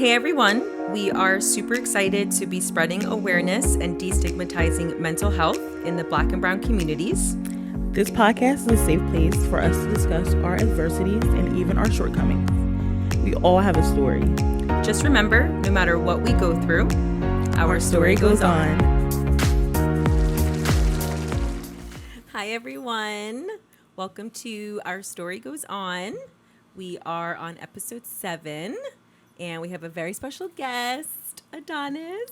Hey everyone, we are super excited to be spreading awareness and destigmatizing mental health in the Black and Brown communities. This podcast is a safe place for us to discuss our adversities and even our shortcomings. We all have a story. Just remember, no matter what we go through, our story goes on. Hi everyone, welcome to Our Story Goes On. We are on episode 7. And we have a very special guest, Adonis.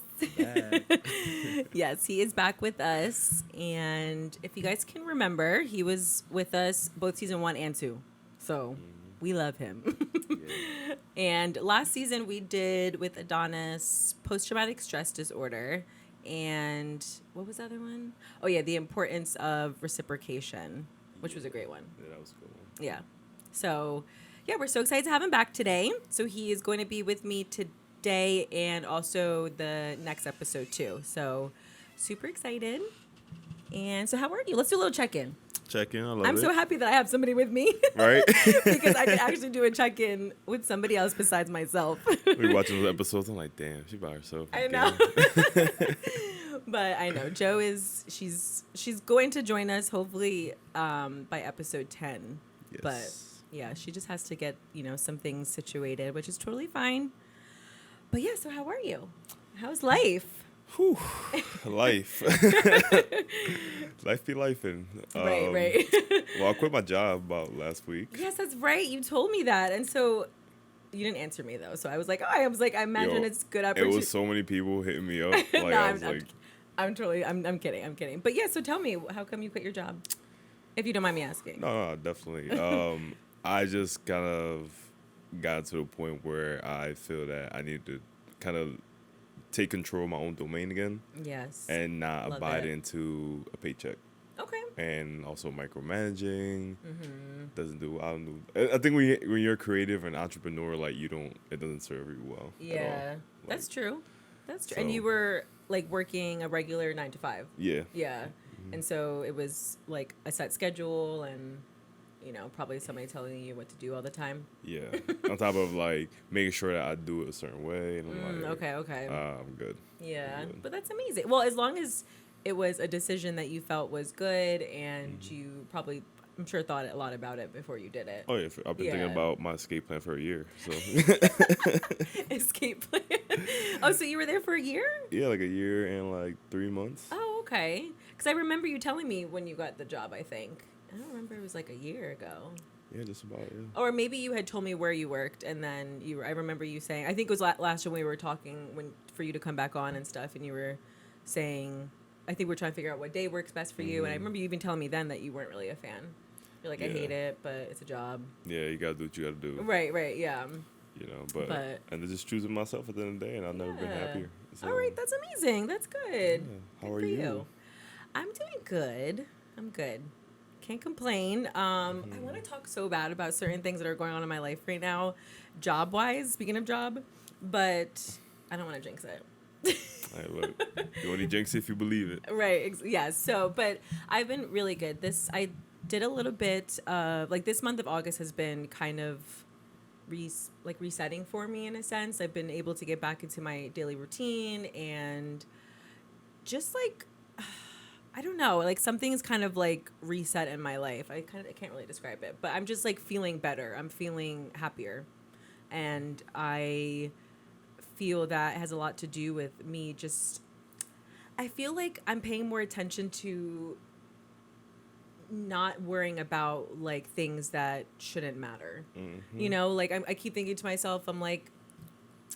Yes, he is back with us. And if you guys can remember, he was with us both season 1 and 2. So we love him. Yeah. And last season we did with Adonis post-traumatic stress disorder. And what was the other one? Oh, yeah, the importance of reciprocation, which was a great one. Yeah, that was a good one. Yeah. So... yeah, we're so excited to have him back today. So he is going to be with me today and also the next episode too. So super excited. And so how are you? Let's do a little check-in. Check-in, I love it. I'm so happy that I have somebody with me. Right? Because I can actually do a check-in with somebody else besides myself. We were watching those episodes, I'm like, damn, she's by herself. I know. But I know Joe she's going to join us hopefully by episode 10. Yes. But yeah, she just has to get, some things situated, which is totally fine. But yeah, so how are you? How's life? Whew. Life. Life be lifing. Right. Well, I quit my job about last week. Yes, that's right. You told me that. And so you didn't answer me though. So I was like, I imagine it's good opportunity. It was so many people hitting me up. Like, No, I'm kidding. But yeah, so tell me, how come you quit your job? If you don't mind me asking. No, definitely. I just kind of got to the point where I feel that I need to kind of take control of my own domain again. Yes. And not abide into a paycheck. Okay. And also micromanaging. I think when you're creative and entrepreneur, like it doesn't serve you well. Yeah, that's true. So, and you were like working a regular 9 to 5. Yeah. Yeah. Mm-hmm. And so it was like a set schedule and, probably somebody telling you what to do all the time. Yeah. On top of like making sure that I do it a certain way. And I'm like, okay. I'm good. Yeah. But that's amazing. Well, as long as it was a decision that you felt was good and you probably, I'm sure, thought a lot about it before you did it. Oh, yeah. I've been thinking about my escape plan for a year. So Escape plan. Oh, so you were there for a year? Yeah, like a year and like 3 months. Oh, okay. Because I remember you telling me when you got the job, I think. I don't remember, it was like a year ago. Yeah, just about, yeah. Or maybe you had told me where you worked, and then I remember you saying, I think it was last when we were talking for you to come back on and stuff, and you were saying, I think we're trying to figure out what day works best for you, and I remember you even telling me then that you weren't really a fan. You're like, I hate it, but it's a job. Yeah, you gotta do what you gotta do. Right, yeah. But and I'm just choosing myself at the end of the day, and I've never been happier. So. All right, that's amazing. That's good. Yeah. How good are you? I'm doing good. I'm good. Can't complain. I want to talk so bad about certain things that are going on in my life right now, job-wise, speaking of job, but I don't want to jinx it. Hey, look, you only jinx it if you believe it. Right. Yeah. So, but I've been really good. I did a little bit of, like, this month of August has been kind of resetting for me in a sense. I've been able to get back into my daily routine and just like, I don't know, like something's kind of like reset in my life. I can't really describe it, but I'm just like feeling better. I'm feeling happier. And I feel that has a lot to do with me I feel like I'm paying more attention to not worrying about like things that shouldn't matter. Mm-hmm. Like I keep thinking to myself, I'm like,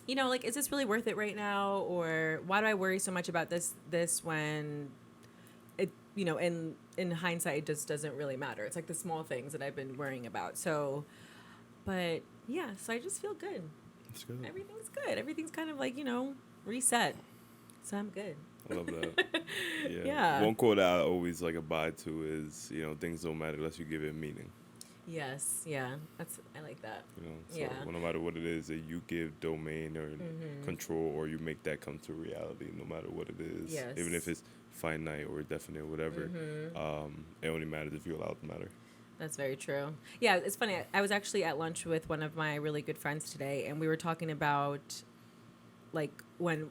like, is this really worth it right now? Or why do I worry so much about this when it, in hindsight, it just doesn't really matter. It's like the small things that I've been worrying about. So, but yeah, so I just feel good. That's good. Everything's good. Everything's kind of like, reset. So I'm good. I love that. Yeah. One quote I always like abide to is, things don't matter unless you give it meaning. Yes. Yeah. I like that. So no matter what it is that you give domain or control, or you make that come to reality, no matter what it is, even if it's finite or definite or whatever, it only matters if you allow it to matter. That's very true. Yeah, it's funny. I was actually at lunch with one of my really good friends today, and we were talking about like when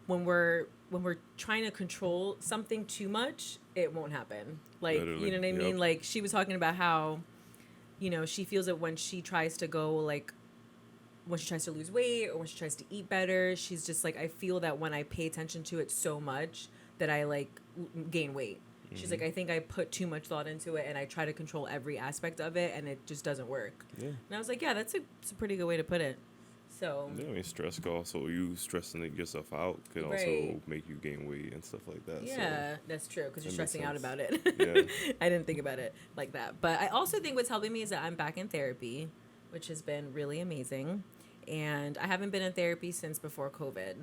we're trying to control something too much, it won't happen. Like, Literally, you know what I mean? Like, she was talking about how, you know, she feels that when she tries to go, like, when she tries to lose weight or when she tries to eat better, she's just like, I feel that when I pay attention to it so much that I, like, gain weight. Mm-hmm. She's like, I think I put too much thought into it and I try to control every aspect of it and it just doesn't work. Yeah. And I was like, yeah, it's a pretty good way to put it. So yeah, I mean, stress can also, you stressing yourself out can also make you gain weight and stuff like that. Yeah, so that's true, because you're stressing out about it. Yeah. I didn't think about it like that. But I also think what's helping me is that I'm back in therapy, which has been really amazing. And I haven't been in therapy since before COVID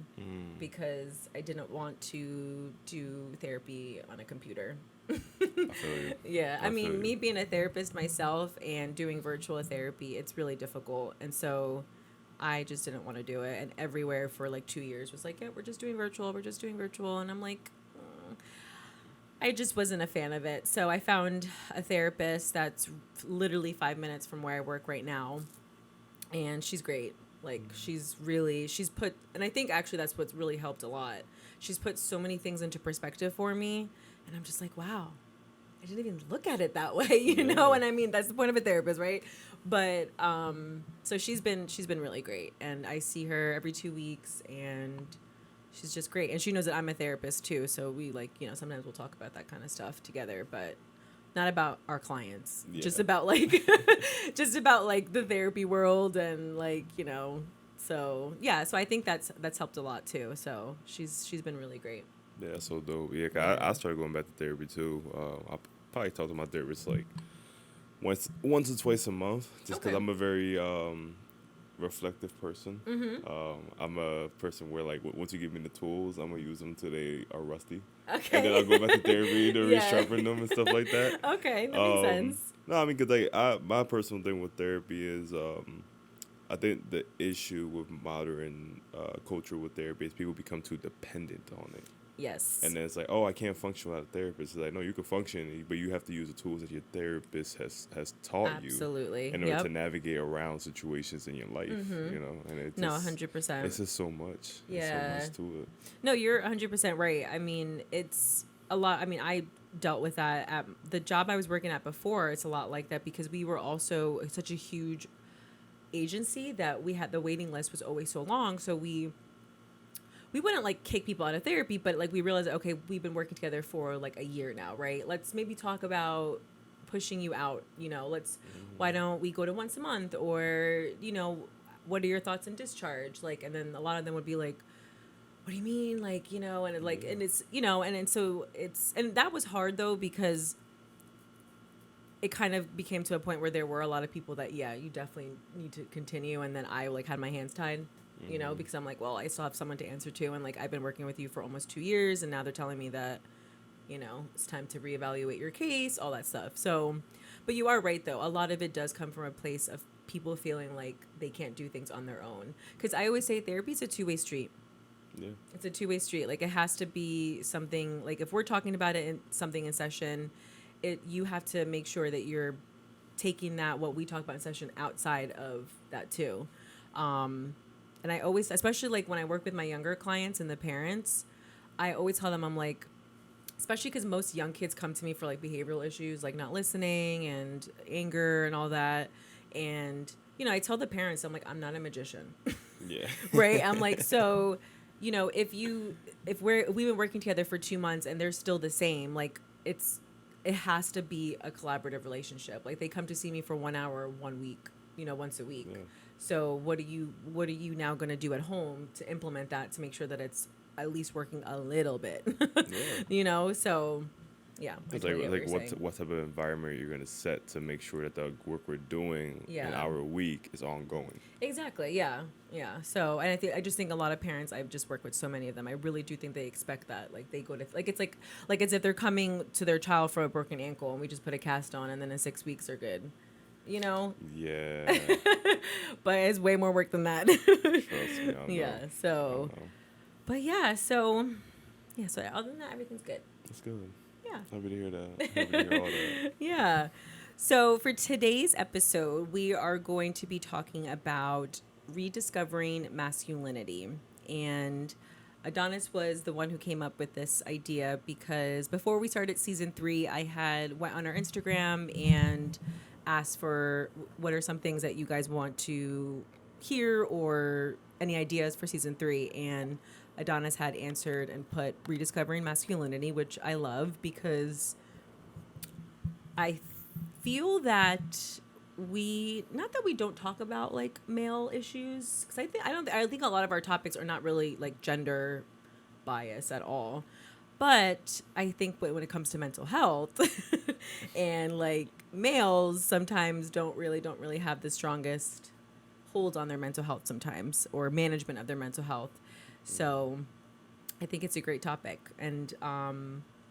because I didn't want to do therapy on a computer. I feel you. Yeah, I mean, me being a therapist myself and doing virtual therapy, it's really difficult. And so I just didn't want to do it. And everywhere for like 2 years was like, yeah, we're just doing virtual. And I'm like, I just wasn't a fan of it. So I found a therapist that's literally 5 minutes from where I work right now. And she's great. Like, she's put, and I think actually that's what's really helped a lot. She's put so many things into perspective for me. And I'm just like, wow, I didn't even look at it that way, you know? And I mean, that's the point of a therapist, right? But, so she's been really great. And I see her every 2 weeks and she's just great. And she knows that I'm a therapist too. So we, like, you know, sometimes we'll talk about that kind of stuff together, but not about our clients, just about like the therapy world and, like, you know, so yeah, so I think that's helped a lot too. So she's been really great. Yeah, so dope. Yeah, I started going back to therapy too. I probably talk to my therapist like once or twice a month, just because I'm a very reflective person. Mm-hmm. I'm a person where, like, once you give me the tools, I'm gonna use them till they are rusty. Okay. And then I'll go back to therapy to resharpen them and stuff like that. Okay, that makes sense. No, I mean, because my personal thing with therapy is, I think the issue with modern culture with therapy is people become too dependent on it. Yes. And then it's like, oh, I can't function without a therapist. It's like, no, you can function, but you have to use the tools that your therapist has taught you. Absolutely. In order to navigate around situations in your life, you know. And it's 100%. It's just so much. Yeah. There's so much to it. No, you're 100% right. I mean, it's a lot. I mean, I dealt with that at the job I was working at before. It's a lot like that because we were also such a huge agency that we had, the waiting list was always so long. So we wouldn't, like, kick people out of therapy, but, like, we realized, okay, we've been working together for, like, a year now, right? Let's maybe talk about pushing you out, you know, why don't we go to once a month, or, you know, what are your thoughts on discharge? Like, and then a lot of them would be like, what do you mean? Like, you know, and it, like, and it's, you know, and so it's, and that was hard though, because it kind of became to a point where there were a lot of people that, yeah, you definitely need to continue. And then I, like, had my hands tied. You know, because I'm like, well, I still have someone to answer to. And, like, I've been working with you for almost 2 years. And now they're telling me that, you know, it's time to reevaluate your case, all that stuff. So, but you are right, though. A lot of it does come from a place of people feeling like they can't do things on their own. Because I always say therapy is a two-way street. Yeah. It's a two-way street. Like, it has to be something, like, if we're talking about it in something in session, you have to make sure that you're taking that, what we talk about in session, outside of that, too. And I always, especially, like, when I work with my younger clients and the parents, I always tell them, I'm like, especially because most young kids come to me for, like, behavioral issues, like not listening and anger and all that. And, you know, I tell the parents, I'm like, I'm not a magician. Yeah. Right? I'm like, so, you know, we've been working together for 2 months and they're still the same, like, it has to be a collaborative relationship. Like, they come to see me for 1 hour, 1 week, you know, once a week. Yeah. So what are you now going to do at home to implement that, to make sure that it's at least working a little bit, you know? So, yeah. It's what type of environment you're going to set to make sure that the work we're doing an hour a week is ongoing. Exactly. Yeah. Yeah. So, and I just think a lot of parents, I've just worked with so many of them, I really do think they expect that. Like, they go to, like, it's like as if they're coming to their child for a broken ankle and we just put a cast on and then in 6 weeks they're good. You know? Yeah. But it's way more work than that. Trust me, yeah. So, but yeah. So other than that, everything's good. That's good. Yeah. Happy to hear that. Happy to hear all that. Yeah. So for today's episode, we are going to be talking about rediscovering masculinity. and Adonis was the one who came up with this idea because before we started season 3, I had went on our Instagram and asked for what are some things that you guys want to hear or any ideas for season 3, and Adonis had answered and put Rediscovering Masculinity, which I love because I feel that not that we don't talk about like male issues, because I think a lot of our topics are not really like gender bias at all, but I think when it comes to mental health and like males sometimes don't really have the strongest hold on their mental health sometimes, or management of their mental health. So I think it's a great topic. And I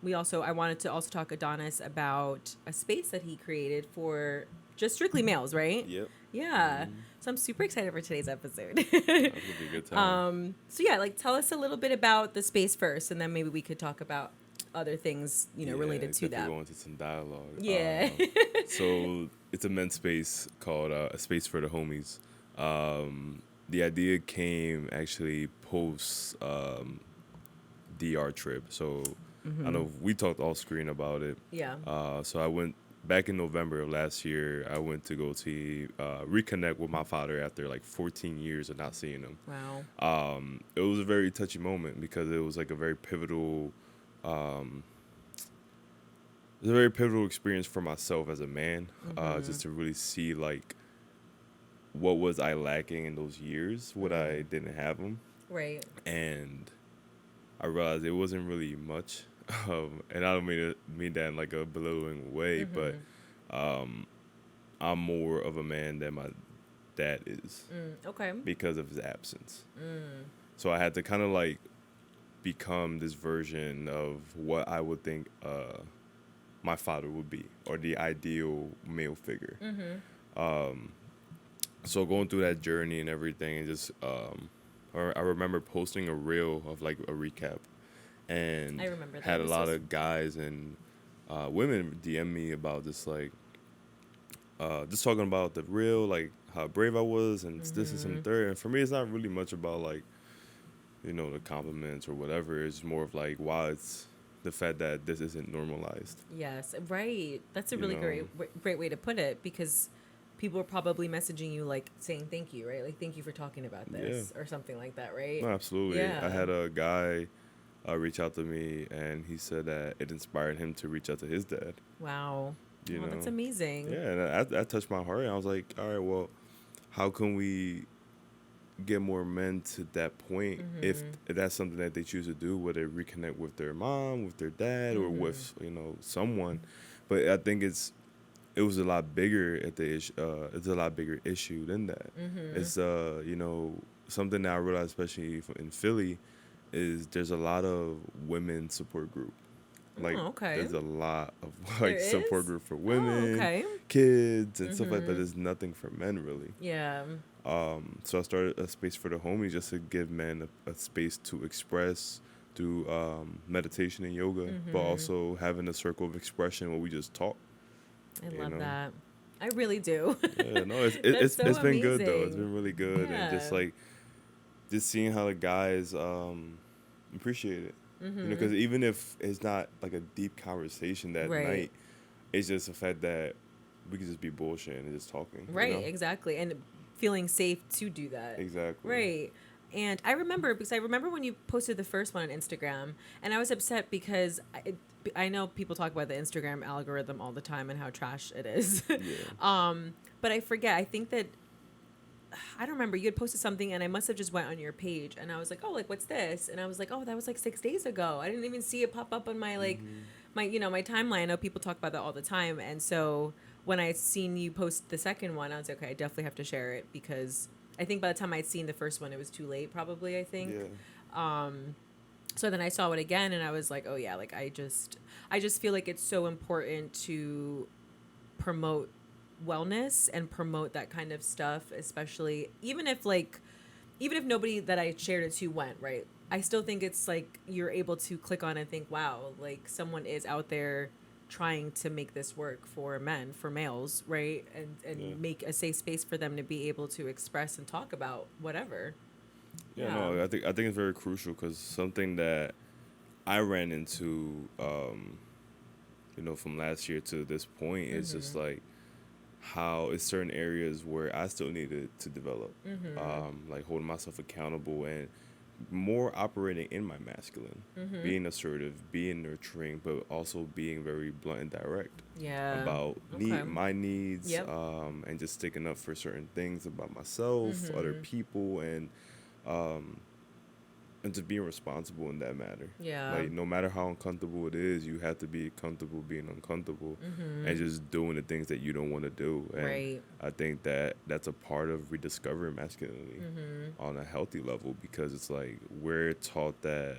wanted to also talk Adonis about a space that he created for just strictly males, right? Yep. Yeah. So I'm super excited for today's episode. That's gonna be a good time. So yeah, like tell us a little bit about the space first, and then maybe we could talk about other things, related to that. Go into some dialogue. Yeah. So it's a men's space called A Space for the Homies. The idea came actually post DR trip. So I know we talked off screen about it. Yeah. So I went back in November of last year. I went to go see reconnect with my father after like 14 years of not seeing him. Wow. It was a very touchy moment because it was like a very pivotal. It was a very pivotal experience for myself as a man, just to really see like what was I lacking in those years, what I didn't have them. Right. And I realized it wasn't really much. And I don't mean that in like a belittling way, but I'm more of a man than my dad is. Okay. Because of his absence. So I had to kind of like become this version of what I would think my father would be, or the ideal male figure. So going through that journey and everything, and just I remember posting a reel of like a recap, and I remember that. had a lot of guys and women DM me about just like just talking about the reel, like how brave I was, and this and third. And for me, it's not really much about like the compliments or whatever. It's more of like, wow, it's the fact that this isn't normalized. Yes, right. That's a really great way to put it, because people are probably messaging you like saying thank you, right? Like, thank you for talking about this or something like that, right? No, absolutely. Yeah. I had a guy reach out to me, and he said that it inspired him to reach out to his dad. Wow. That's amazing. Yeah, and that touched my heart. And I was like, all right, well, how can we get more men to that point if that's something that they choose to do, whether reconnect with their mom, with their dad, or with someone. But I think it was a lot bigger it's a lot bigger issue than that. It's something that I realized, especially in Philly, is there's a lot of women support group. Like, there's a lot of like support group for women, kids, and stuff like that. There's nothing for men really. Yeah. So I started A Space for the Homies just to give men a space to express through meditation and yoga, but also having a circle of expression where we just talk. I love that. I really do. Yeah, no, it's been good though. It's been really good, and just seeing how the guys appreciate it. Because even if it's not like a deep conversation that night, it's just the fact that we can just be bullshitting and just talking. Right, exactly. And feeling safe to do that. Exactly. Right. And I remember when you posted the first one on Instagram, and I was upset because I know people talk about the Instagram algorithm all the time and how trash it is. Yeah. But I forget. I think that I don't remember. You had posted something, and I must have just went on your page, and I was like, "Oh, like what's this?" And I was like, "Oh, that was like 6 days ago. I didn't even see it pop up on my my timeline." I know people talk about that all the time, and so when I seen you post the second one, I was like, "Okay, I definitely have to share it," because I think by the time I'd seen the first one, it was too late. Probably, I think. Yeah. So then I saw it again, and I was like, "Oh yeah, like I just feel like it's so important to promote wellness and promote that kind of stuff, especially even if nobody that I shared it to went, right? I still think it's like you're able to click on and think, wow, like someone is out there trying to make this work for men, for males, right? And make a safe space for them to be able to express and talk about whatever. Yeah, no, I think it's very crucial because something that I ran into, from last year to this point is just like how it's certain areas where I still needed to develop, like holding myself accountable and more operating in my masculine, being assertive, being nurturing, but also being very blunt and direct about my needs, and just sticking up for certain things about myself, other people, um, and just being responsible in that matter. Yeah. Like, no matter how uncomfortable it is, you have to be comfortable being uncomfortable and just doing the things that you don't want to do. And I think that that's a part of rediscovering masculinity on a healthy level, because it's like we're taught that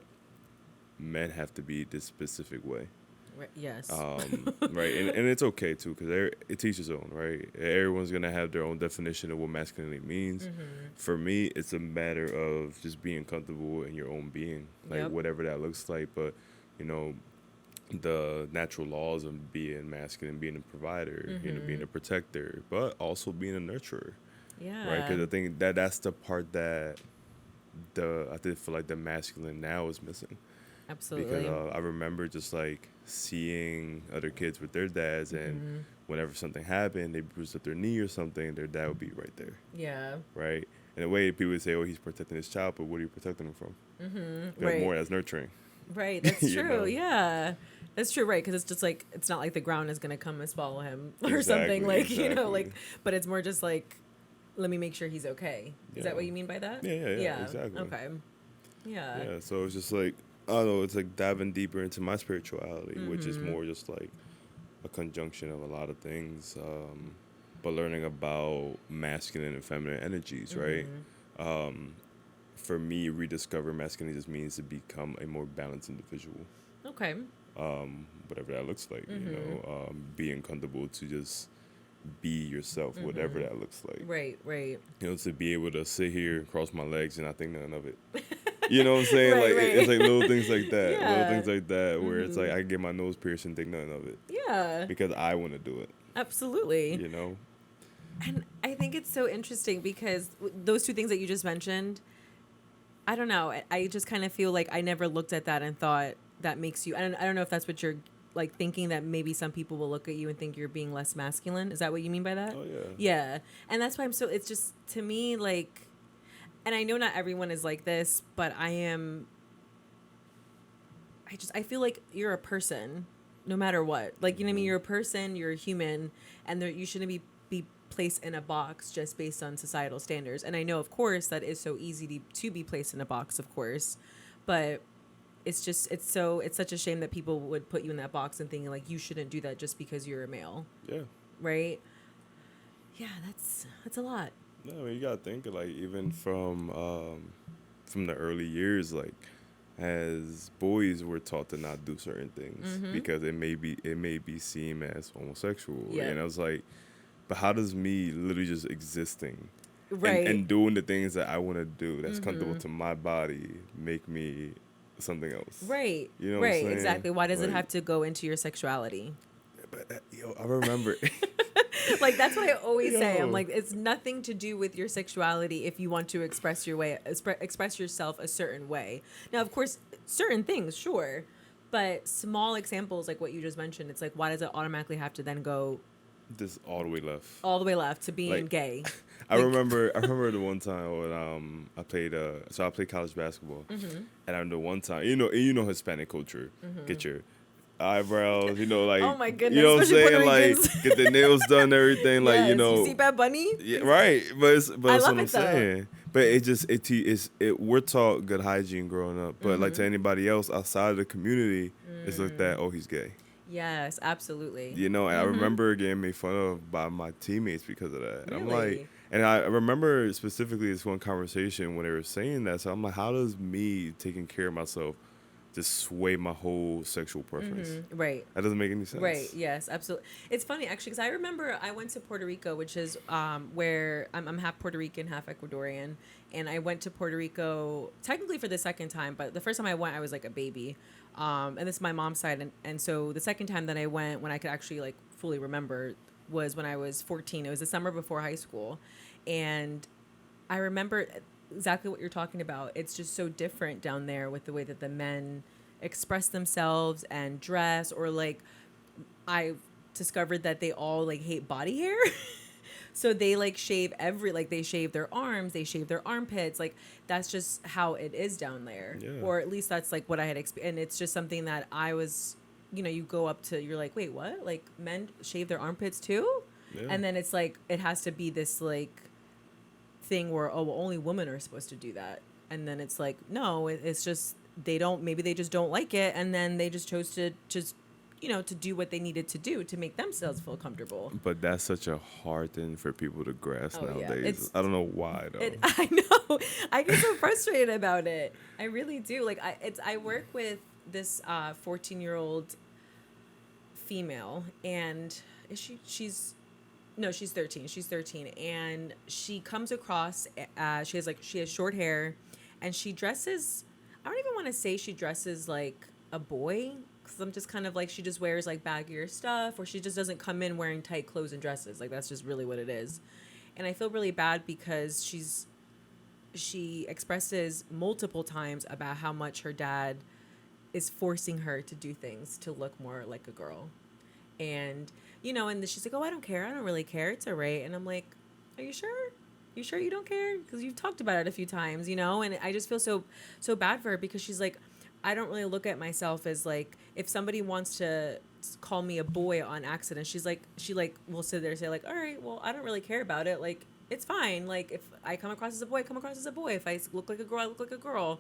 men have to be this specific way. Yes. Right. And it's okay, too, because it teaches own, right? Everyone's going to have their own definition of what masculinity means. For me, it's a matter of just being comfortable in your own being, like whatever that looks like. But, the natural laws of being masculine, being a provider, being a protector, but also being a nurturer. Yeah. Right? Because I think that's the part that I did feel like the masculine now is missing. Absolutely. Because I remember just like seeing other kids with their dads, and whenever something happened, they bruised up their knee or something, their dad would be right there. Yeah. Right? And the way people would say, oh, he's protecting his child, but what are you protecting him from? Right. More as nurturing. Right. That's true. Yeah. That's true. Right. Because it's just like, it's not like the ground is going to come and swallow him or something. Like, but it's more just like, let me make sure he's okay. Is that what you mean by that? Yeah. Exactly. Okay. Yeah. Yeah. So it's just like, I don't know, it's like diving deeper into my spirituality, which is more just like a conjunction of a lot of things, but learning about masculine and feminine energies, right? For me, rediscovering masculinity just means to become a more balanced individual. Okay. Whatever that looks like, being comfortable to just be yourself, whatever that looks like. Right. To be able to sit here, cross my legs, and not think nothing of it. You know what I'm saying? It's like little things like that. Yeah. Little things like that where it's like I can get my nose pierced and think nothing of it. Yeah. Because I want to do it. Absolutely. And I think it's so interesting because those two things that you just mentioned, I don't know. I just kind of feel like I never looked at that and thought that makes you, I don't know if that's what you're like thinking, that maybe some people will look at you and think you're being less masculine. Is that what you mean by that? Oh, yeah. Yeah. And that's why it's just, to me, like, and I know not everyone is like this, but I feel like you're a person no matter what. Like, you know what I mean? You're a person, you're a human, and you shouldn't be placed in a box just based on societal standards. And I know, of course, that is so easy to be placed in a box, of course, but it's such a shame that people would put you in that box and thinking like you shouldn't do that just because you're a male. Yeah. Right? Yeah, that's a lot. No, I mean, you gotta think like even from the early years, like as boys we're taught to not do certain things because it may be seen as homosexual. Yeah. And I was like, but how does me literally just existing Right. and doing the things that I want to do that's comfortable to my body make me something else? Right. You know right, what I'm saying? exactly. Why does it have to go into your sexuality? But I remember Like, that's what I always say. I'm like, it's nothing to do with your sexuality if you want to express yourself a certain way. Now, of course, certain things, sure, but small examples like what you just mentioned, it's like, why does it automatically have to then go this all the way left to being gay? I remember the one time when I played college basketball, and I remember one time, you know Hispanic culture, get your eyebrows, like, oh my goodness, you know what I'm saying, like get the nails done, everything, like, yes, you see Bad Bunny? Yeah, right, but that's what I'm though. saying. But it just we're taught good hygiene growing up, but like to anybody else outside of the community, it's looked at, oh, he's gay. Yes, absolutely. And I remember getting made fun of by my teammates because of that. And Really? I'm like, and I remember specifically this one conversation when they were saying that. So I'm like, how does me taking care of myself just sway my whole sexual preference? Right. That doesn't make any sense. Right. Yes, absolutely. It's funny, actually, because I remember I went to Puerto Rico, which is where I'm half Puerto Rican, half Ecuadorian. And I went to Puerto Rico technically for the second time, but the first time I went, I was like a baby. And this is my mom's side. And so the second time that I went, when I could actually like fully remember, was when I was 14. It was the summer before high school. And I remember exactly what you're talking about. It's just so different down there with the way that the men express themselves and dress, or like I've discovered that they all like hate body hair. So they like shave like they shave their arms, they shave their armpits. Like that's just how it is down there. Yeah. Or at least that's like what I had experienced. And it's just something that I was, you go up to, you're like, wait, what? Like men shave their armpits too? Yeah. And then it's like, it has to be this like thing where, oh, well, only women are supposed to do that. And then it's like, no, it's just, maybe they just don't like it. And then they just chose to just, to do what they needed to do to make themselves feel comfortable. But that's such a hard thing for people to grasp nowadays. Yeah. I don't know why though. I know. I get so frustrated about it. I really do. Like I work with this 14-year-old female, and she's 13. She's 13, and she comes across. She has short hair, and she dresses. I don't even want to say she dresses like a boy. Cause I'm just kind of like, she just wears like baggier stuff, or she just doesn't come in wearing tight clothes and dresses. Like that's just really what it is. And I feel really bad because she expresses multiple times about how much her dad is forcing her to do things to look more like a girl. And, and she's like, oh, I don't care. I don't really care. It's all right. And I'm like, are you sure? You sure you don't care? Because you've talked about it a few times, and I just feel so bad for her, because she's like, I don't really look at myself as like, if somebody wants to call me a boy on accident, she will sit there and say like, all right, well, I don't really care about it. Like, it's fine. Like, if I come across as a boy, I come across as a boy. If I look like a girl, I look like a girl.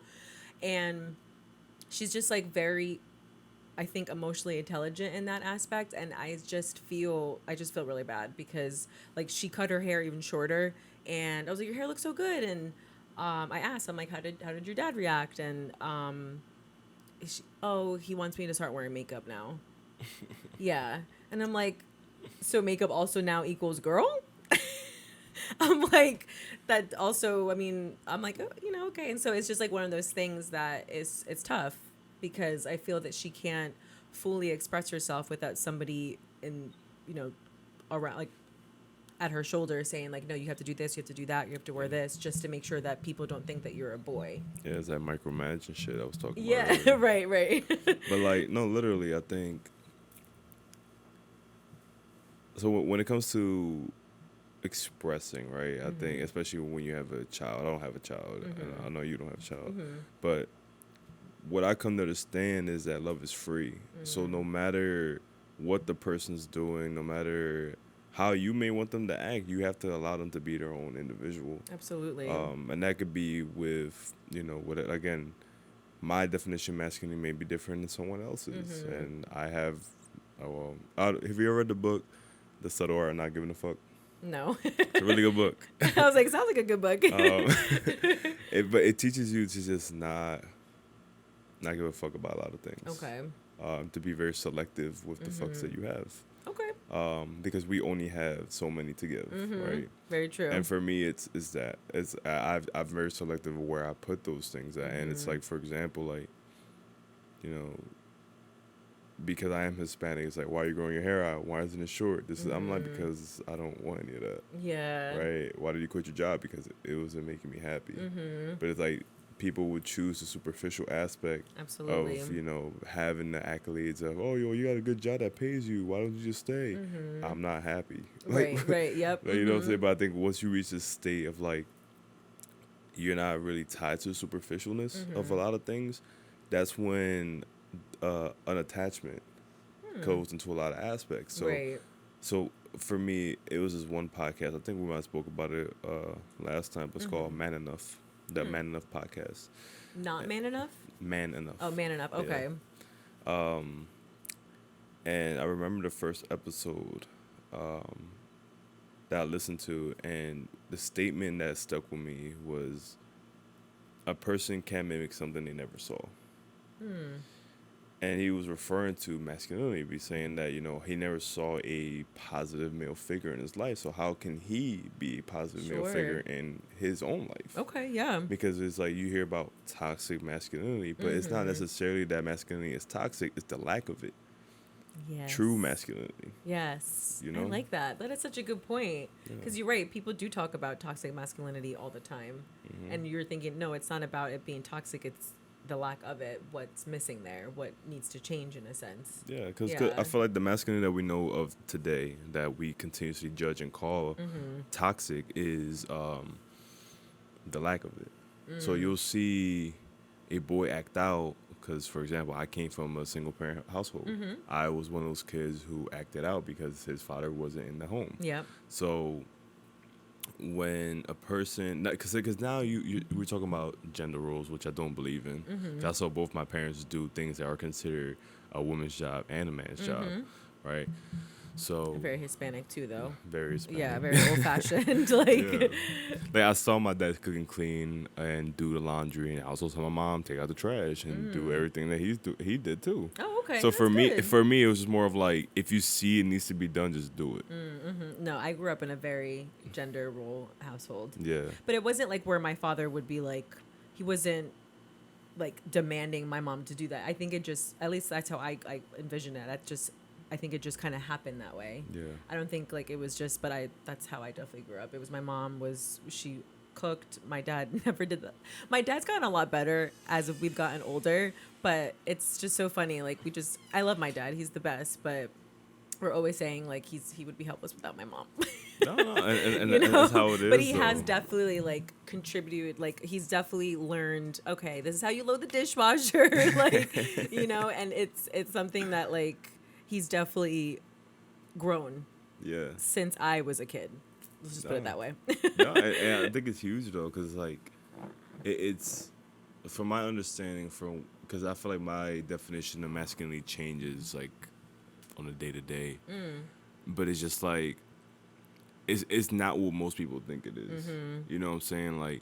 And she's just like very, I think, emotionally intelligent in that aspect. And I just feel really bad, because like she cut her hair even shorter, and I was like, your hair looks so good. And I asked, I'm like, how did your dad react? And he wants me to start wearing makeup now. Yeah. And I'm like, so makeup also now equals girl? I'm like, that also, I mean, I'm like, oh, okay. And so it's just like one of those things that it's tough, because I feel that she can't fully express herself without somebody around, like at her shoulder saying like, no, you have to do this, you have to do that, you have to wear this, just to make sure that people don't think that you're a boy. Yeah, it's that micromanaging shit I was talking about. Yeah, right. But like, no, literally, I think, so when it comes to expressing, right, I think, especially when you have a child, I don't have a child, and I know you don't have a child, but what I come to understand is that love is free. So no matter what the person's doing, no matter how you may want them to act, you have to allow them to be their own individual. Absolutely. And that could be with, again, my definition of masculinity may be different than someone else's. And I have, have you ever read the book, The Subtle Art of Not Giving a Fuck? No. It's a really good book. I was like, sounds like a good book. But it teaches you to just not give a fuck about a lot of things. Okay. To be very selective with the fucks that you have. Okay. Because we only have so many to give, right? Very true. And for me, it's I'm very selective of where I put those things at, and it's like, for example, like, because I am Hispanic, it's like, why are you growing your hair out? Why isn't it short? I'm like, because I don't want any of that. Yeah. Right? Why did you quit your job? Because it wasn't making me happy. But it's like, people would choose the superficial aspect Absolutely. of, having the accolades of, oh, you got a good job that pays you. Why don't you just stay? I'm not happy. Right, yep. Like, you know what I'm saying? But I think once you reach this state of, like, you're not really tied to the superficialness of a lot of things, that's when an attachment goes into a lot of aspects. So, so for me, it was this one podcast. I think we might have spoke about it last time, but it's called Man Enough. The Man Enough podcast. Not Man Enough? Man Enough. Oh, Man Enough. Okay. Yeah. And I remember the first episode that I listened to, and the statement that stuck with me was, a person can mimic something they never saw. And he was referring to masculinity, be saying that, he never saw a positive male figure in his life. So how can he be a positive male figure in his own life? Okay, yeah. Because it's like, you hear about toxic masculinity, but it's not necessarily that masculinity is toxic, it's the lack of it. true masculinity. Yes. You know? I like that. That is such a good point. Because you're right. People do talk about toxic masculinity all the time. And you're thinking, no, it's not about it being toxic. It's the lack of it. What's missing there. What needs to change in a sense. Yeah, because I feel like the masculinity that we know of today that we continuously judge and call toxic is the lack of it. So you'll see a boy act out because, for example, I came from a single parent household. I was one of those kids who acted out because his father wasn't in the home. Yeah. So when a person, because now we're talking about gender roles, which I don't believe in. I saw both my parents do things that are considered a woman's job and a man's job, right? So Very Hispanic too, though. Very Hispanic. Yeah, very old fashioned. Like I saw my dad cook and clean and do the laundry, and I also saw my mom take out the trash and do everything that he did too. Oh, okay. So That's for good. me, it was just more of like, if you see it needs to be done, just do it. No, I grew up in a very gender role household. Yeah. But it wasn't like where my father would be like, he wasn't like demanding my mom to do that. I think it just, at least that's how I envision it. I think it just kind of happened that way. Yeah. I don't think like it was just, but that's how I definitely grew up. It was my mom she cooked. My dad never did that. My dad's gotten a lot better as we've gotten older, but it's just so funny. Like I love my dad. He's the best, but we're always saying like he would be helpless without my mom. No, and that's how it is. But he has definitely like contributed. Like he's definitely learned. Okay, this is how you load the dishwasher. Like and it's something that like he's definitely grown. Yeah. Since I was a kid. Let's just put it that way. No, and I think it's huge though, because like it's from my understanding because I feel like my definition of masculinity changes like on a day to day, but it's just like it's not what most people think it is. You know what I'm saying? Like,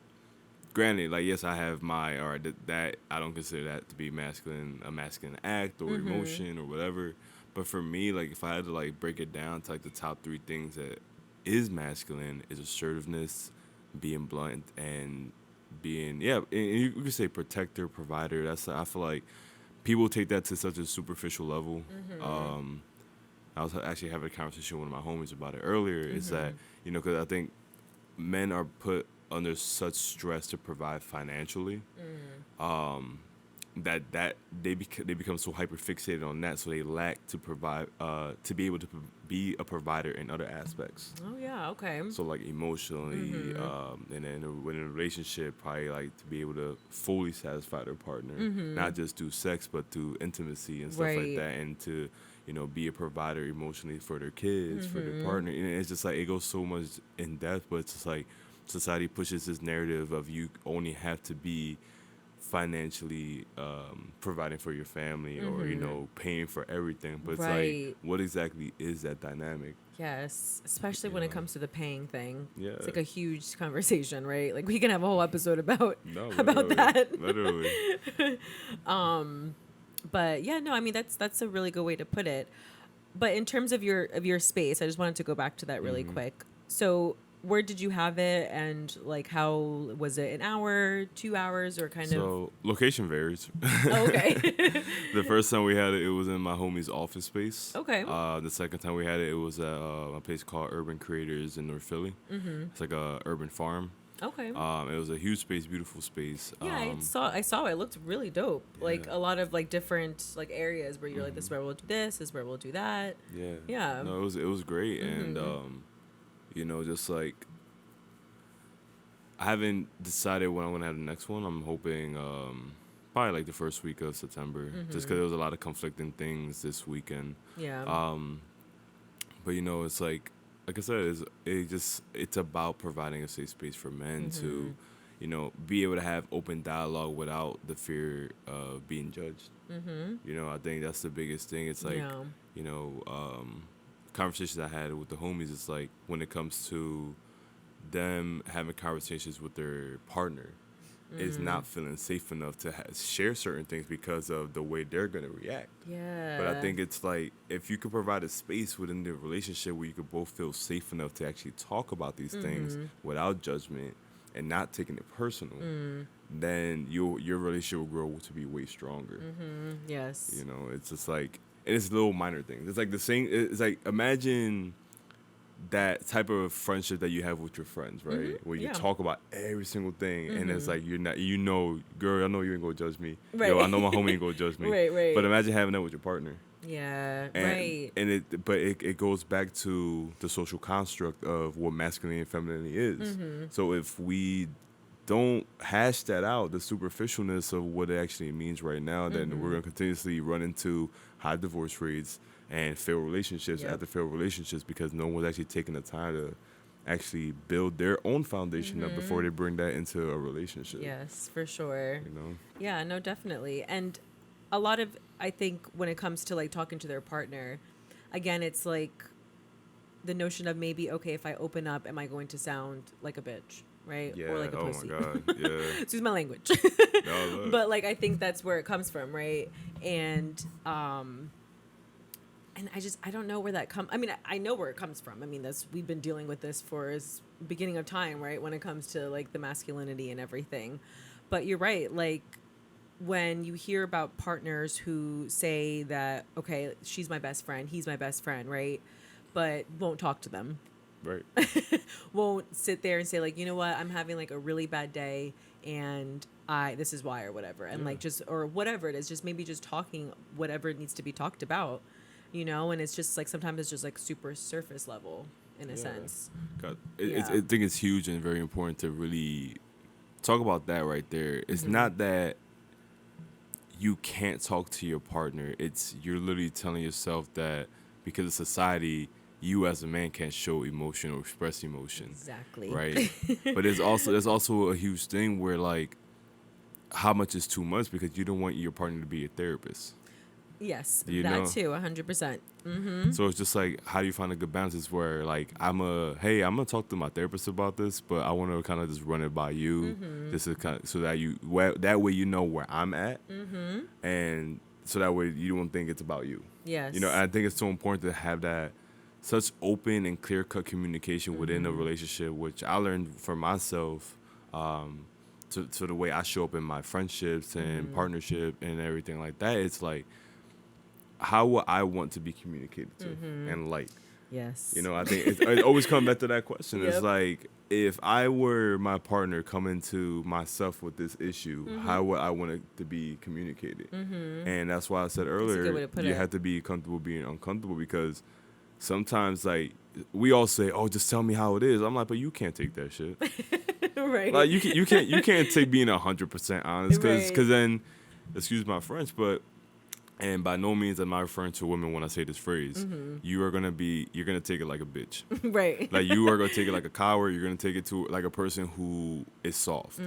granted, like yes, I have that I don't consider that to be masculine, a masculine act or emotion or whatever. But for me, like if I had to like break it down to like the top 3 things that is masculine is assertiveness, being blunt, and being and you could say protector, provider. I feel like people take that to such a superficial level. I was actually having a conversation with one of my homies about it earlier. Is that because I think men are put under such stress to provide financially. That they become so hyper fixated on that, so they lack to provide to be able to be a provider in other aspects. Oh yeah, okay. So like emotionally, and then when in a relationship, probably like to be able to fully satisfy their partner, not just through sex, but through intimacy and stuff like that, and to be a provider emotionally for their kids, for their partner. And it's just like it goes so much in depth, but it's just like society pushes this narrative of you only have to be financially providing for your family or paying for everything, but it's like, what exactly is that dynamic? Yes, especially when it comes to the paying thing. Yeah, it's like a huge conversation, right? Like we can have a whole episode about about that. Literally. But yeah, no, I mean that's a really good way to put it. But in terms of your space, I just wanted to go back to that really quick. So where did you have it, and like how was it? An hour, 2 hours, or kind of? So location varies. Oh, okay. The first time we had it was in my homie's office space. Okay. The second time we had it was at a place called Urban Creators in North Philly. It's like a urban farm. Okay. It was a huge space, beautiful space. Yeah, I saw it. It looked really dope. Yeah. Like a lot of like different like areas where you're like, this is where we'll do this, this is where we'll do that. Yeah. Yeah. No, it was great, and just like I haven't decided when I'm gonna have the next one. I'm hoping probably like the first week of September, just because there was a lot of conflicting things this weekend. Yeah. But it's like I said, it's about providing a safe space for men to, be able to have open dialogue without the fear of being judged. I think that's the biggest thing. It's like, conversations I had with the homies, it's like when it comes to them having conversations with their partner, is not feeling safe enough to share certain things because of the way they're going to react. Yeah. But I think it's like, if you could provide a space within the relationship where you could both feel safe enough to actually talk about these things without judgment and not taking it personal, then your relationship will grow to be way stronger. Yes. It's just like, and it's little minor things. It's like the same. It's like imagine that type of friendship that you have with your friends, right? Mm-hmm. Where you Yeah. talk about every single thing, and it's Mm-hmm. like you're not, you know, girl, I know you ain't gonna judge me. Right. Yo, I know my homie ain't gonna judge me. Right. But imagine having that with your partner. Yeah. And, Right. And it goes back to the social construct of what masculinity and femininity is. Mm-hmm. So if we don't hash that out, the superficialness of what it actually means right now, then Mm-hmm. we're going to continuously run into high divorce rates and failed relationships Yep. after failed relationships because no one's actually taking the time to actually build their own foundation up before they bring that into a relationship. Yes, for sure. You know? Yeah, no, definitely. And a lot of, I think, when it comes to like talking to their partner, again, it's like the notion of maybe, okay, if I open up, am I going to sound like a bitch? Right? Yeah. Or like a Oh pussy. my God. Yeah. Excuse my language. No, look. But like, I think that's where it comes from. Right. And I don't know where that comes. I mean, I know where it comes from. I mean, we've been dealing with this for as beginning of time, right? When it comes to like the masculinity and everything. But you're right. Like when you hear about partners who say that, okay, she's my best friend, he's my best friend, right? But won't talk to them. Right. Won't sit there and say like, you know what, I'm having like a really bad day and this is why or whatever. And like just, or whatever it is, just maybe just talking whatever needs to be talked about. You know, and it's just like sometimes it's just like super surface level in a sense. God, Yeah. I think it's huge and very important to really talk about that right there. It's not that you can't talk to your partner. It's you're literally telling yourself that because of society, you as a man can't show emotion or express emotion. Exactly. Right. But there's also a huge thing where like how much is too much because you don't want your partner to be a therapist. Yes, You that know? too, 100%. Mm-hmm. So it's just like, how do you find a good balance? It's where like I'm gonna talk to my therapist about this, but I want to kind of just run it by you, just to kind of, so that that way you know where I'm at, and so that way you don't think it's about you. Yes. You know, and I think it's so important to have that such open and clear cut communication within a relationship, which I learned for myself. To the way I show up in my friendships and partnership and everything like that, it's like, how would I want to be communicated to and like, Yes. you know, I think it always comes back to that question. Yep. It's like, if I were my partner coming to myself with this issue, how would I want it to be communicated? And that's why I said a good way earlier, to put you it. have to be comfortable being uncomfortable because sometimes like we all say, oh, just tell me how it is. I'm like, but you can't take that shit. Right. Like you can't take being 100% honest because Right. then, excuse my French, but. And by no means am I referring to women when I say this phrase. You're gonna take it like a bitch. Right. Like you are gonna take it like a coward. You're gonna take it to like a person who is soft,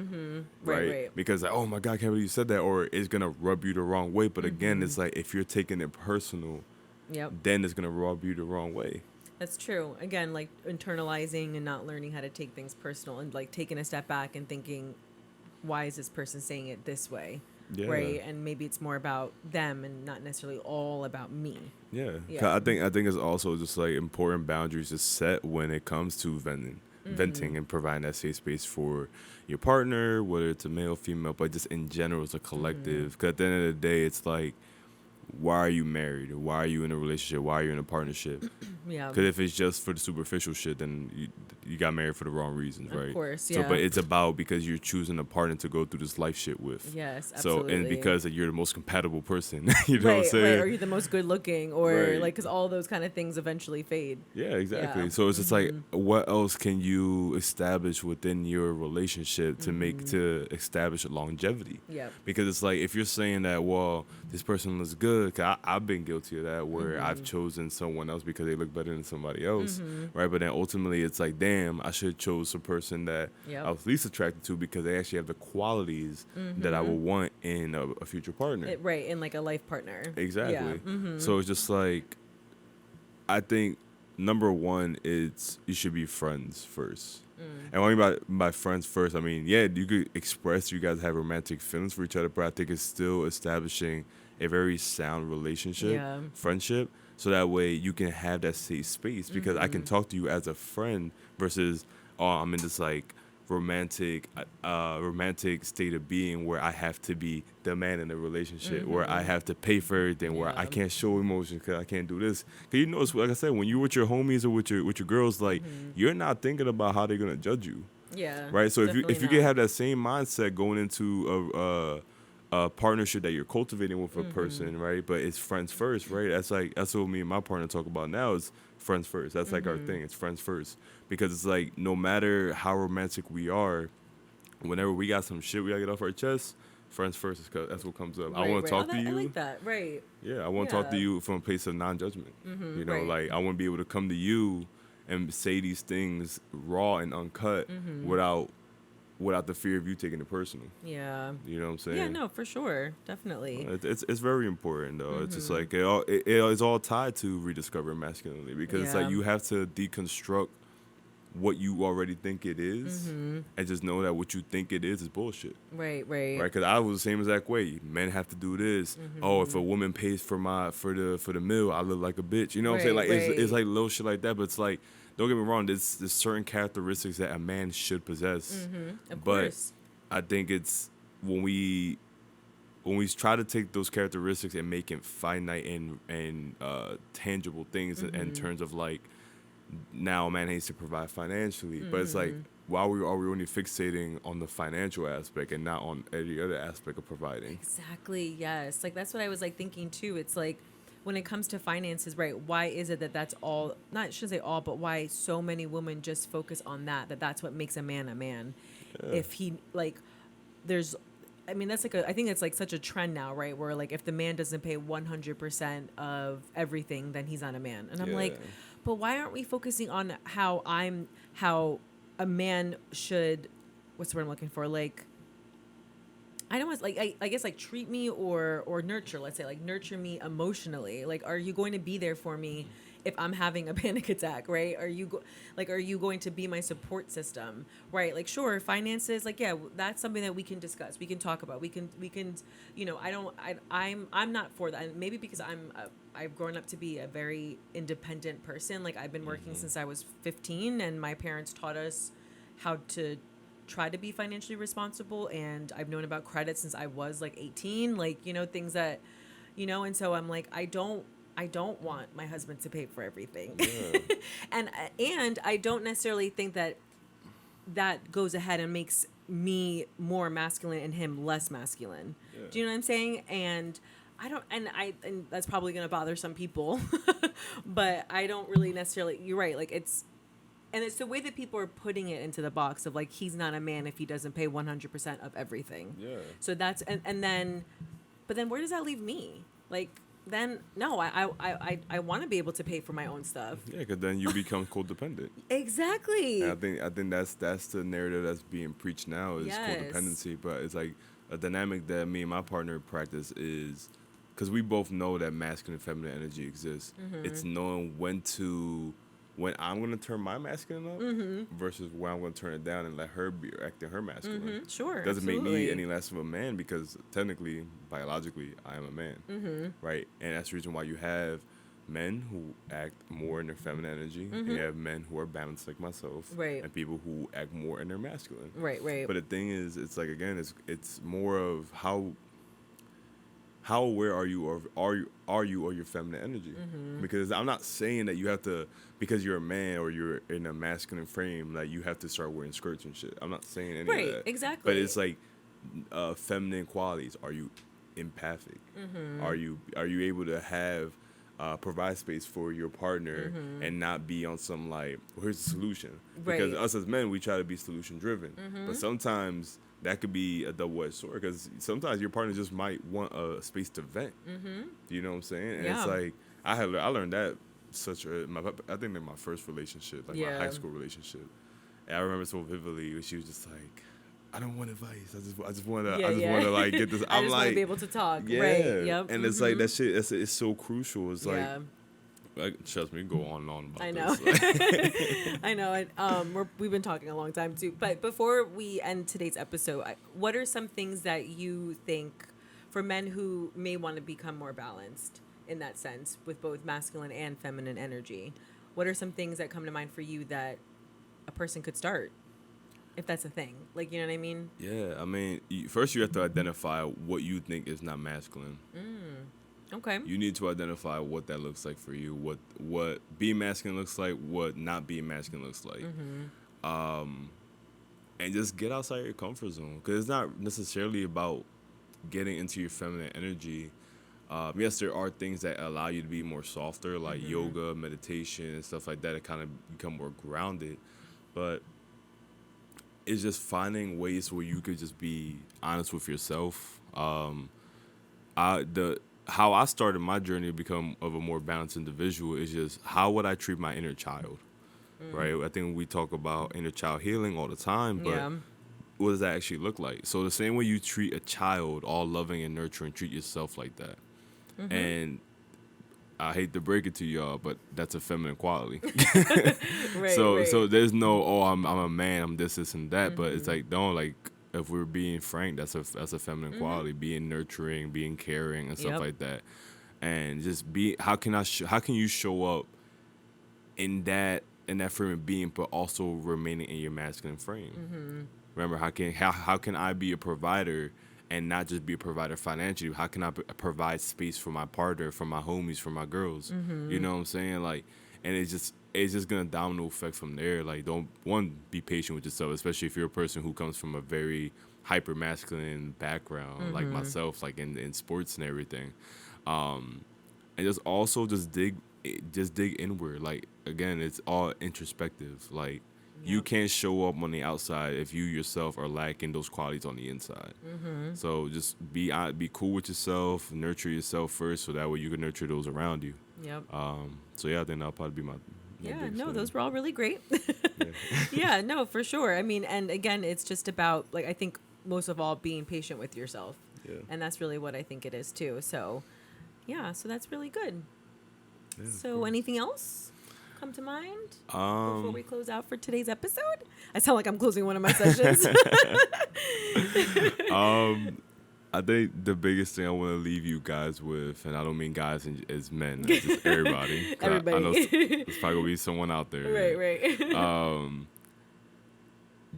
Right. Because like, oh my God, I can't believe you said that, or it's gonna rub you the wrong way. But again, it's like if you're taking it personal, Yep. then it's gonna rub you the wrong way. That's true. Again, like internalizing and not learning how to take things personal and like taking a step back and thinking, why is this person saying it this way? Yeah. Right. And maybe it's more about them and not necessarily all about me. Yeah. Yeah. 'Cause I think it's also just like important boundaries to set when it comes to venting and providing that safe space for your partner, whether it's a male, female, but just in general as a collective. Because at the end of the day, it's like, why are you married? Why are you in a relationship? Why are you in a partnership? Yeah. Because if it's just for the superficial shit, then you got married for the wrong reasons, right? Of course, So, yeah. but it's about because you're choosing a partner to go through this life shit with. Yes, So, absolutely. and because you're the most compatible person, you know right, what I'm saying? right, or you're the most good looking, or Right. like, because all those kind of things eventually fade. Yeah, exactly. Yeah. So it's just like, what else can you establish within your relationship to establish longevity? Yeah. Because it's like, if you're saying that, well, this person looks good, 'cause I've been guilty of that, where I've chosen someone else because they look better than somebody else, right? But then ultimately, it's like, damn, I should have chose a person that Yep. I was least attracted to because they actually have the qualities that I would want in a future partner. Right, in like a life partner. Exactly. Yeah. So it's just like, I think number one is you should be friends first. And what I mean by friends first, I mean, yeah, you could express you guys have romantic feelings for each other, but I think it's still establishing a very sound relationship, Yeah. friendship, so that way you can have that safe space because I can talk to you as a friend versus, oh, I'm in this like romantic state of being where I have to be the man in the relationship, where I have to pay for everything, where I can't show emotion because I can't do this. Because you know, it's, like I said, when you're with your homies or with your girls, like you're not thinking about how they're gonna judge you. Yeah. Right. So if you not. can have that same mindset going into a partnership that you're cultivating with a person, right? But it's friends first, right? That's what me and my partner talk about now is friends first. That's like our thing. It's friends first, because it's like no matter how romantic we are, whenever we got some shit we gotta get off our chest, friends first is 'cause that's what comes up. Right, I want to talk to I you. like that. Right. Yeah, I want to talk to you from a place of non-judgment. You know, right. like I want to be able to come to you and say these things raw and uncut without the fear of you taking it personal. Yeah. You know what I'm saying? Yeah, no, for sure. Definitely. It's very important though. It's just like it's all tied to rediscovering masculinity, because it's like you have to deconstruct what you already think it is, and just know that what you think it is bullshit. Right. Because I was the same exact way. Men have to do this. Oh, if a woman pays for the meal, I look like a bitch. You know what I'm saying? Like it's like little shit like that. But it's like, don't get me wrong. There's certain characteristics that a man should possess. Of but course. I think it's when we try to take those characteristics and make it finite and tangible things in terms of like, now a man needs to provide financially, but it's like, why are we only fixating on the financial aspect and not on any other aspect of providing? Exactly. Yes. Like that's what I was like thinking too. It's like when it comes to finances, right? Why is it that's all? Not I shouldn't say all, but why so many women just focus on that's what makes a man a man. Yeah. If he like, there's. I mean, that's like I think it's like such a trend now, right? Where like if the man doesn't pay 100% of everything, then he's not a man. And I'm like, but why aren't we focusing on how a man should, what's the word I'm looking for? Like, I don't want like I guess like treat me or nurture. Let's say like nurture me emotionally. Like, are you going to be there for me if I'm having a panic attack, right? Are you going to be my support system, right? Like, sure, finances, like, yeah, that's something that we can discuss. We can talk about. We can, you know, I'm not for that. And maybe because I've grown up to be a very independent person. Like, I've been working since I was 15, and my parents taught us how to try to be financially responsible. And I've known about credit since I was like 18, like, you know, things that, you know, and so I'm like, I don't want my husband to pay for everything. Yeah. and I don't necessarily think that goes ahead and makes me more masculine and him less masculine. Yeah. Do you know what I'm saying? And and that's probably going to bother some people, but I don't really necessarily, you're right. Like it's the way that people are putting it into the box of like, he's not a man if he doesn't pay 100% of everything. Yeah. So that's, but then where does that leave me? Like, then no, I want to be able to pay for my own stuff. Yeah, because then you become codependent. Exactly. And I think that's the narrative that's being preached now is codependency. But it's like a dynamic that me and my partner practice is, because we both know that masculine and feminine energy exists. It's knowing when I'm going to turn my masculine up versus when I'm going to turn it down and let her be acting her masculine. Sure, it doesn't make me any less of a man, because technically, biologically, I am a man, right? And that's the reason why you have men who act more in their feminine energy, and you have men who are balanced like myself, right? And people who act more in their masculine. Right. But the thing is, it's like, again, it's more of how aware are you of your feminine energy? Because I'm not saying that you have to, because you're a man or you're in a masculine frame, that you have to start wearing skirts and shit. I'm not saying any of that. Right, exactly. But it's like feminine qualities. Are you empathic? Are you able to have provide space for your partner and not be on some like, well, here's the solution? Because us as men, we try to be solution driven, but sometimes that could be a double-edged sword, because sometimes your partner just might want a space to vent. You know what I'm saying? And it's like, I learned that I think in my first relationship, like my high school relationship. And I remember so vividly, she was just like, I don't want advice. I just want to like get this. I just want to be able to talk. Yeah. Right. Yep. And it's like that shit. It's so crucial. It's like, trust me, go on and on about this. I know. We've been talking a long time too. But before we end today's episode, what are some things that you think for men who may want to become more balanced in that sense with both masculine and feminine energy? What are some things that come to mind for you that a person could start if that's a thing. Like, you know what I mean? Yeah, I mean, first you have to identify what you think is not masculine. Okay. You need to identify what that looks like for you, what being masculine looks like, what not being masculine looks like. And just get outside your comfort zone, because it's not necessarily about getting into your feminine energy. Yes, there are things that allow you to be more softer, like yoga, meditation, and stuff like that, to kind of become more grounded. But it's just finding ways where you could just be honest with yourself. How I started my journey to become of a more balanced individual is just, how would I treat my inner child, right? I think we talk about inner child healing all the time, but what does that actually look like? So the same way you treat a child, all loving and nurturing, treat yourself like that. And I hate to break it to y'all, but that's a feminine quality. So there's no, I'm a man, I'm this and that, but it's like, no, like, if we're being frank, that's a feminine quality, being nurturing, being caring, and stuff like that. And just how can you show up in that frame of being, but also remaining in your masculine frame? Remember, how can I be a provider and not just be a provider financially? How can I provide space for my partner, for my homies, for my girls? You know what I'm saying? Like, and it's just gonna domino effect from there. Like, don't be patient with yourself, especially if you're a person who comes from a very hyper masculine background, like myself, like in sports and everything. And just also just dig inward. Like, again, it's all introspective. Like, you can't show up on the outside if you yourself are lacking those qualities on the inside. So just be cool with yourself, nurture yourself first, so that way you can nurture those around you. So yeah, I think that'll probably be my those were all really great. Yeah, no, for sure. I mean, and again, it's just about, like, I think most of all, being patient with yourself. And that's really what I think it is too. So yeah, so that's really good. So anything else come to mind before we close out for today's episode? I sound like I'm closing one of my sessions. I think the biggest thing I want to leave you guys with, and I don't mean guys as men, just everybody. Everybody. I know there's probably gonna be someone out there. Right.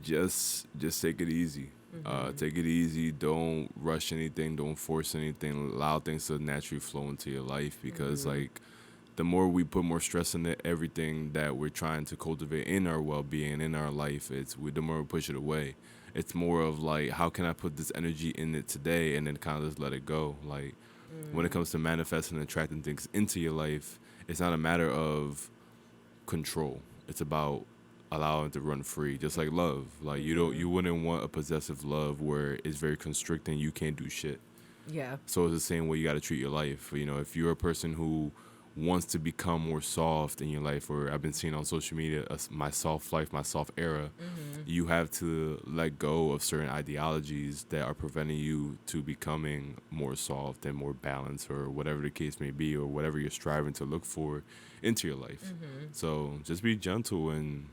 Just take it easy. Take it easy. Don't rush anything. Don't force anything. Allow things to naturally flow into your life, because like, the more we put more stress into everything that we're trying to cultivate in our well-being, in our life, the more we push it away. It's more of like, how can I put this energy in it today, and then kind of just let it go. Like, when it comes to manifesting and attracting things into your life, it's not a matter of control. It's about allowing it to run free, just like love. Like, you wouldn't want a possessive love where it's very constricting, you can't do shit. So it's the same way you got to treat your life. You know, if you're a person who wants to become more soft in your life, or I've been seeing on social media, my soft life, my soft era, you have to let go of certain ideologies that are preventing you to becoming more soft and more balanced, or whatever the case may be, or whatever you're striving to look for into your life. So just be gentle and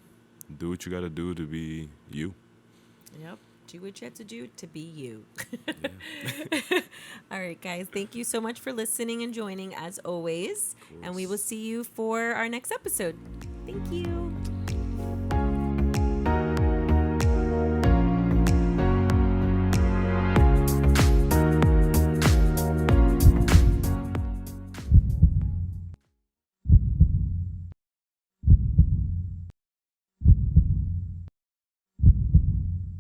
do what you got to do to be you. Do what you have to do to be you. All right, guys. Thank you so much for listening and joining, as always. And we will see you for our next episode. Thank you.